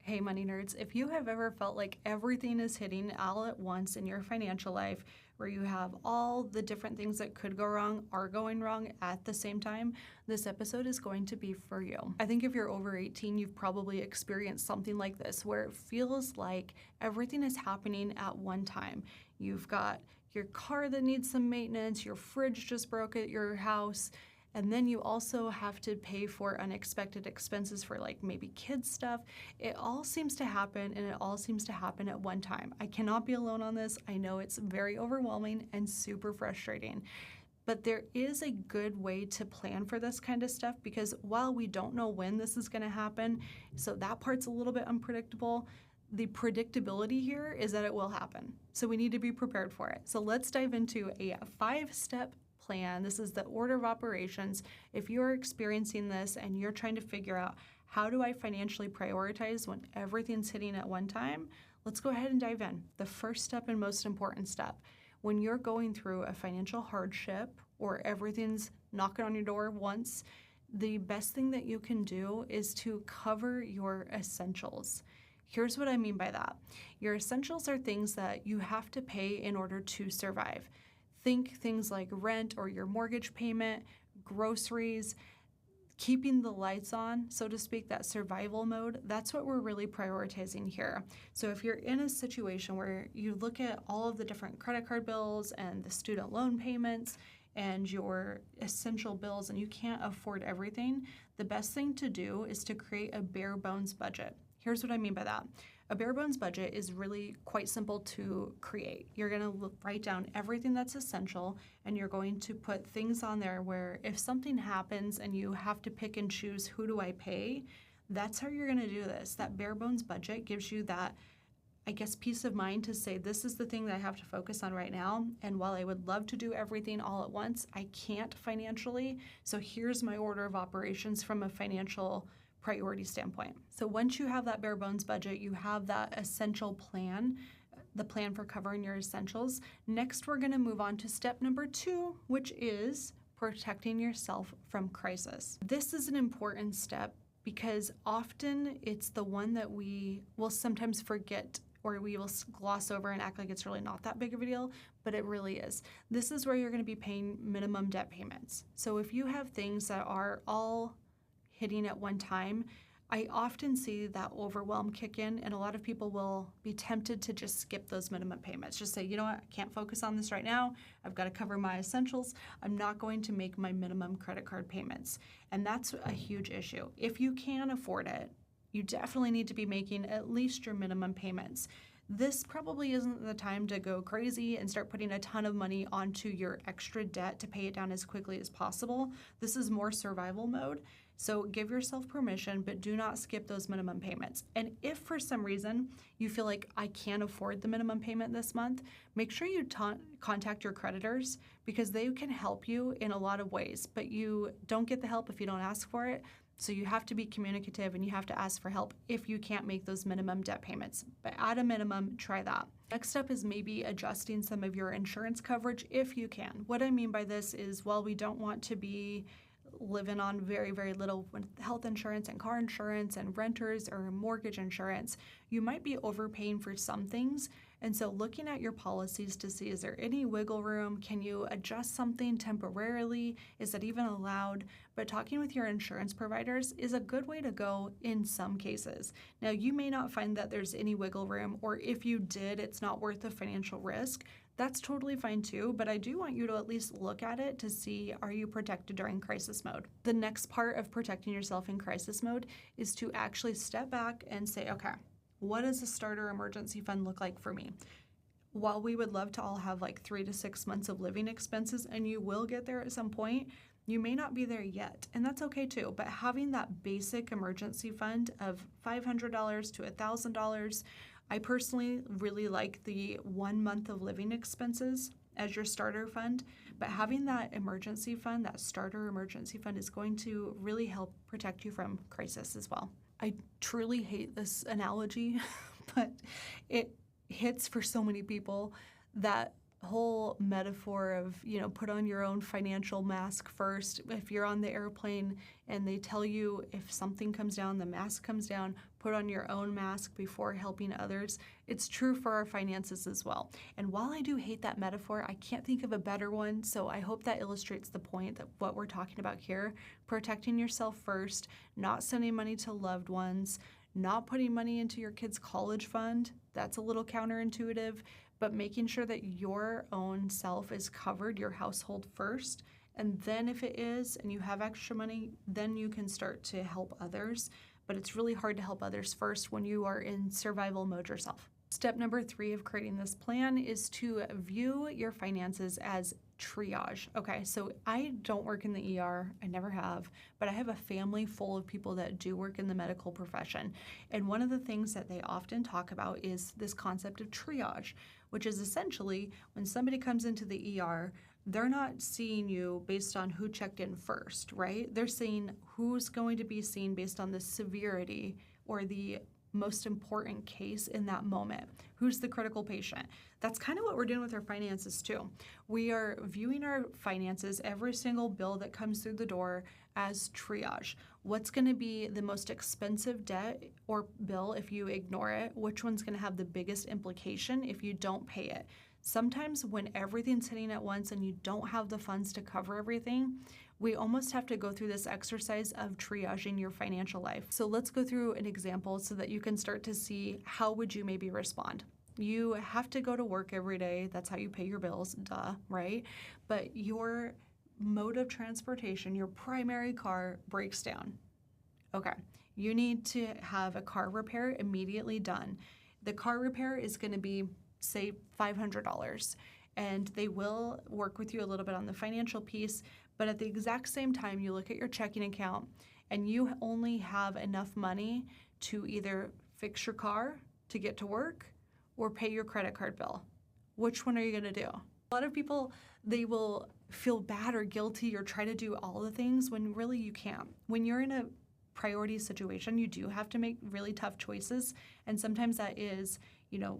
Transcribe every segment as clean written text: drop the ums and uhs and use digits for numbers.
Hey, money nerds, if you have ever felt like everything is hitting all at once in your financial life, where you have all the different things that could go wrong are going wrong at the same time, this episode is going to be for you. I think if you're over 18, you've probably experienced something like this, where it feels like everything is happening at one time. You've got your car that needs some maintenance, your fridge just broke at your house, and then you also have to pay for unexpected expenses for like maybe kids stuff. It all seems to happen, and it all seems to happen at one time. I cannot be alone on this. I know it's very overwhelming and super frustrating. But there is a good way to plan for this kind of stuff, because while we don't know when this is going to happen, so that part's a little bit unpredictable, the predictability here is that it will happen. So we need to be prepared for it. So let's dive into a 5-step plan. This is the order of operations. If you're experiencing this and you're trying to figure out how do I financially prioritize when everything's hitting at one time, let's go ahead and dive in. The first step and most important step, when you're going through a financial hardship or everything's knocking on your door once, the best thing that you can do is to cover your essentials. Here's what I mean by that. Your essentials are things that you have to pay in order to survive. Think things like rent or your mortgage payment, groceries, keeping the lights on, so to speak, that survival mode. That's what we're really prioritizing here. So if you're in a situation where you look at all of the different credit card bills and the student loan payments and your essential bills and you can't afford everything, the best thing to do is to create a bare bones budget. Here's what I mean by that. A bare bones budget is really quite simple to create. You're going to write down everything that's essential, and you're going to put things on there where if something happens and you have to pick and choose who do I pay, that's how you're going to do this. That bare bones budget gives you that, I guess, peace of mind to say, this is the thing that I have to focus on right now. And while I would love to do everything all at once, I can't financially. So here's my order of operations from a financial priority standpoint. So once you have that bare bones budget, you have that essential plan, the plan for covering your essentials. Next, we're going to move on to step number 2, which is protecting yourself from crisis. This is an important step because often it's the one that we will sometimes forget, or we will gloss over and act like it's really not that big of a deal, but it really is. This is where you're going to be paying minimum debt payments. So if you have things that are all hitting at one time, I often see that overwhelm kick in, and a lot of people will be tempted to just skip those minimum payments. Just say, you know what, I can't focus on this right now. I've got to cover my essentials. I'm not going to make my minimum credit card payments. And that's a huge issue. If you can afford it, you definitely need to be making at least your minimum payments. This probably isn't the time to go crazy and start putting a ton of money onto your extra debt to pay it down as quickly as possible. This is more survival mode. So give yourself permission, but do not skip those minimum payments. And if for some reason you feel like I can't afford the minimum payment this month, make sure you contact your creditors, because they can help you in a lot of ways, but you don't get the help if you don't ask for it. So you have to be communicative and you have to ask for help if you can't make those minimum debt payments. But at a minimum, try that. Next up is maybe adjusting some of your insurance coverage if you can. What I mean by this is, while we don't want to be living on very, very little with health insurance and car insurance and renters or mortgage insurance, you might be overpaying for some things. And so looking at your policies to see, is there any wiggle room? Can you adjust something temporarily? Is that even allowed? But talking with your insurance providers is a good way to go in some cases. Now, you may not find that there's any wiggle room, or if you did, it's not worth the financial risk. That's totally fine too, but I do want you to at least look at it to see, are you protected during crisis mode? The next part of protecting yourself in crisis mode is to actually step back and say, okay, what does a starter emergency fund look like for me? While we would love to all have like 3 to 6 months of living expenses, and you will get there at some point, you may not be there yet, and that's okay too. But having that basic emergency fund of $500 to $1,000, I personally really like the 1 month of living expenses as your starter fund, but having that emergency fund, that starter emergency fund, is going to really help protect you from crisis as well. I truly hate this analogy, but it hits for so many people that whole metaphor of, put on your own financial mask first. If you're on the airplane and they tell you if something comes down, the mask comes down, put on your own mask before helping others. It's true for our finances as well. And while I do hate that metaphor, I can't think of a better one. So I hope that illustrates the point that what we're talking about here, protecting yourself first, not sending money to loved ones, not putting money into your kid's college fund. That's a little counterintuitive, but making sure that your own self is covered, your household first. And then if it is, and you have extra money, then you can start to help others. But it's really hard to help others first when you are in survival mode yourself. Step number 3 of creating this plan is to view your finances as triage. Okay, so I don't work in the ER, I never have, but I have a family full of people that do work in the medical profession. And one of the things that they often talk about is this concept of triage, which is essentially when somebody comes into the ER, they're not seeing you based on who checked in first, right? They're seeing who's going to be seen based on the severity or the most important case in that moment. Who's the critical patient? That's kind of what we're doing with our finances too. We are viewing our finances, every single bill that comes through the door, as triage. What's going to be the most expensive debt or bill if you ignore it? Which one's going to have the biggest implication if you don't pay it? Sometimes when everything's hitting at once and you don't have the funds to cover everything, we almost have to go through this exercise of triaging your financial life. So let's go through an example so that you can start to see how would you maybe respond. You have to go to work every day. That's how you pay your bills, duh, right? But your mode of transportation, your primary car, breaks down. Okay, you need to have a car repair immediately done. The car repair is going to be, say, $500, and they will work with you a little bit on the financial piece, but at the exact same time, you look at your checking account and you only have enough money to either fix your car to get to work or pay your credit card bill. Which one are you gonna do? A lot of people, they will feel bad or guilty or try to do all the things when really you can't. When you're in a priority situation, you do have to make really tough choices, and sometimes that is,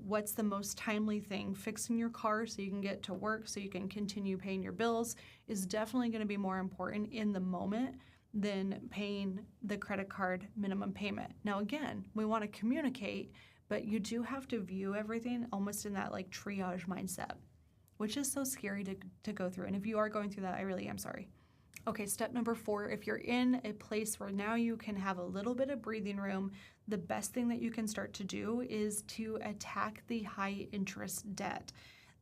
what's the most timely thing? Fixing your car so you can get to work, so you can continue paying your bills is definitely going to be more important in the moment than paying the credit card minimum payment. Now, again, we want to communicate, but you do have to view everything almost in that like triage mindset, which is so scary to go through. And if you are going through that, I really am sorry. Okay, step number 4, if you're in a place where now you can have a little bit of breathing room, the best thing that you can start to do is to attack the high interest debt.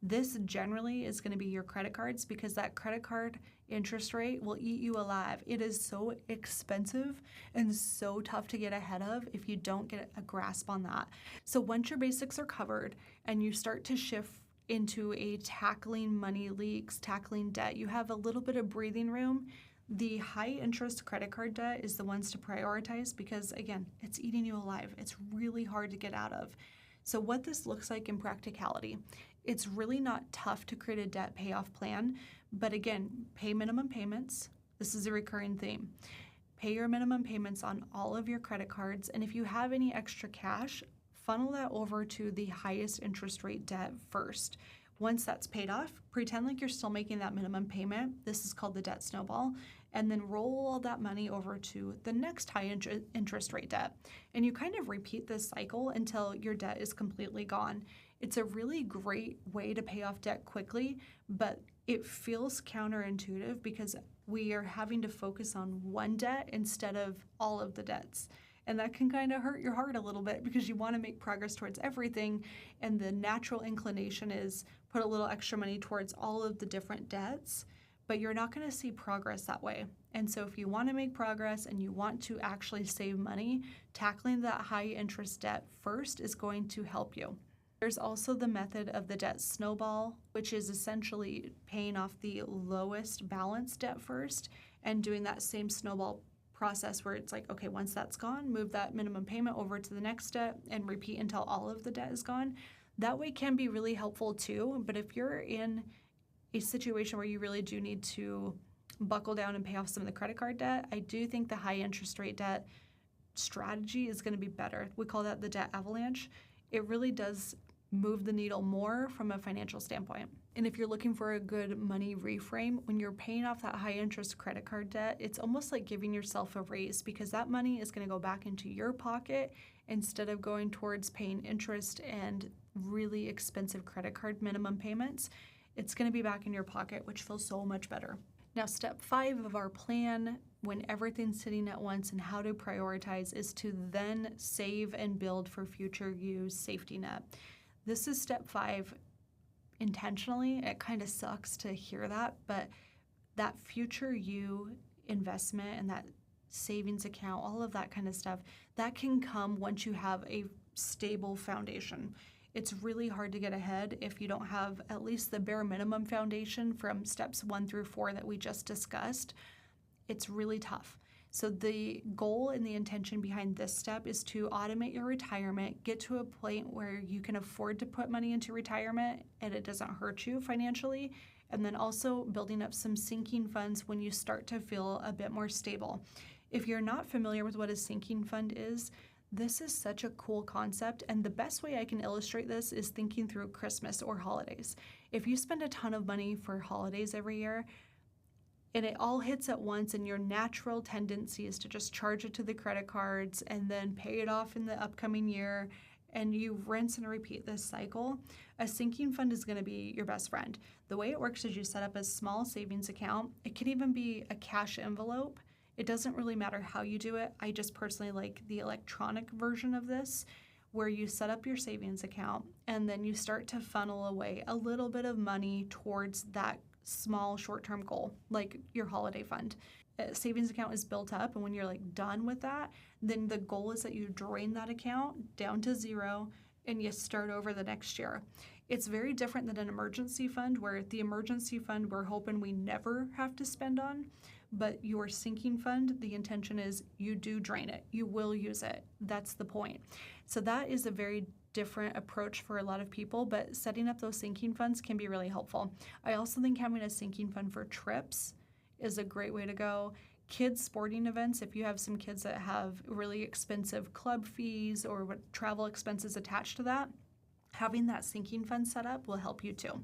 This generally is going to be your credit cards because that credit card interest rate will eat you alive. It is so expensive and so tough to get ahead of if you don't get a grasp on that. So once your basics are covered and you start to shift into a tackling money leaks, tackling debt, you have a little bit of breathing room. The high interest credit card debt is the ones to prioritize because, again, it's eating you alive. It's really hard to get out of. So what this looks like in practicality, it's really not tough to create a debt payoff plan, but again, pay minimum payments. This is a recurring theme. Pay your minimum payments on all of your credit cards, and if you have any extra cash, funnel that over to the highest interest rate debt first. Once that's paid off, pretend like you're still making that minimum payment. This is called the debt snowball. And then roll all that money over to the next high interest rate debt. And you kind of repeat this cycle until your debt is completely gone. It's a really great way to pay off debt quickly, but it feels counterintuitive because we are having to focus on one debt instead of all of the debts. And that can kind of hurt your heart a little bit because you want to make progress towards everything. And the natural inclination is put a little extra money towards all of the different debts, but you're not going to see progress that way. And so if you want to make progress and you want to actually save money, tackling that high interest debt first is going to help you. There's also the method of the debt snowball, which is essentially paying off the lowest balance debt first and doing that same snowball process where it's like, okay, once that's gone, move that minimum payment over to the next debt and repeat until all of the debt is gone. That way can be really helpful too. But if you're in a situation where you really do need to buckle down and pay off some of the credit card debt, I do think the high interest rate debt strategy is going to be better. We call that the debt avalanche. It really does move the needle more from a financial standpoint. And if you're looking for a good money reframe, when you're paying off that high interest credit card debt, it's almost like giving yourself a raise because that money is going to go back into your pocket instead of going towards paying interest and really expensive credit card minimum payments. It's going to be back in your pocket, which feels so much better. Now, step 5 of our plan, when everything's hitting at once and how to prioritize, is to then save and build for future use safety net. This is step 5 intentionally. It kind of sucks to hear that, but that future you investment and that savings account, all of that kind of stuff, that can come once you have a stable foundation. It's really hard to get ahead if you don't have at least the bare minimum foundation from steps 1 through 4 that we just discussed. It's really tough. So the goal and the intention behind this step is to automate your retirement, get to a point where you can afford to put money into retirement and it doesn't hurt you financially, and then also building up some sinking funds when you start to feel a bit more stable. If you're not familiar with what a sinking fund is, this is such a cool concept, and the best way I can illustrate this is thinking through Christmas or holidays. If you spend a ton of money for holidays every year, and it all hits at once, and your natural tendency is to just charge it to the credit cards and then pay it off in the upcoming year, and you rinse and repeat this cycle, a sinking fund is going to be your best friend. The way it works is you set up a small savings account. It can even be a cash envelope. It doesn't really matter how you do it. I just personally like the electronic version of this, where you set up your savings account and then you start to funnel away a little bit of money towards that small short-term goal, like your holiday fund. A savings account is built up, and when you're done with that, then the goal is that you drain that account down to 0 and you start over the next year. It's very different than an emergency fund, where the emergency fund we're hoping we never have to spend on. But your sinking fund, the intention is you do drain it. You will use it. That's the point. So that is a very different approach for a lot of people, but setting up those sinking funds can be really helpful. I also think having a sinking fund for trips is a great way to go. Kids' sporting events, if you have some kids that have really expensive club fees or travel expenses attached to that, having that sinking fund set up will help you too.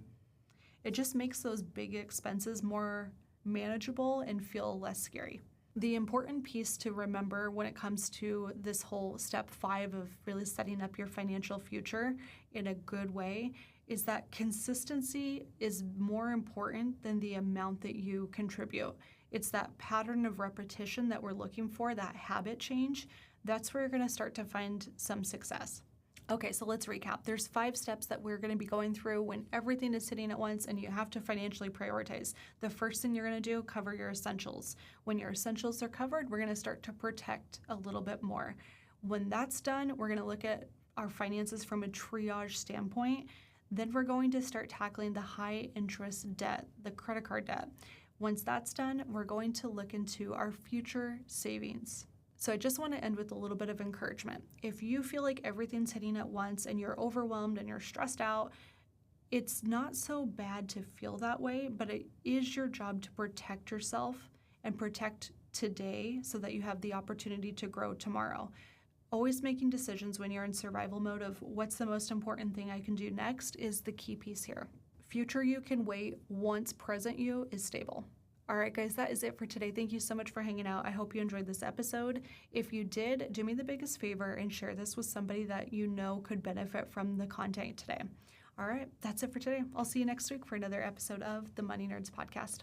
It just makes those big expenses more manageable and feel less scary. The important piece to remember when it comes to this whole step 5 of really setting up your financial future in a good way is that consistency is more important than the amount that you contribute. It's that pattern of repetition that we're looking for, that habit change. That's where you're going to start to find some success. Okay, so let's recap. There's 5 steps that we're going to be going through when everything is hitting at once and you have to financially prioritize. The first thing you're going to do, cover your essentials. When your essentials are covered, we're going to start to protect a little bit more. When that's done, we're going to look at our finances from a triage standpoint. Then we're going to start tackling the high interest debt, the credit card debt. Once that's done, we're going to look into our future savings. So I just want to end with a little bit of encouragement. If you feel like everything's hitting at once and you're overwhelmed and you're stressed out, it's not so bad to feel that way, but it is your job to protect yourself and protect today so that you have the opportunity to grow tomorrow. Always making decisions when you're in survival mode of what's the most important thing I can do next is the key piece here. Future you can wait once present you is stable. All right, guys, that is it for today. Thank you so much for hanging out. I hope you enjoyed this episode. If you did, do me the biggest favor and share this with somebody that you know could benefit from the content today. All right, that's it for today. I'll see you next week for another episode of the Money Nerds Podcast.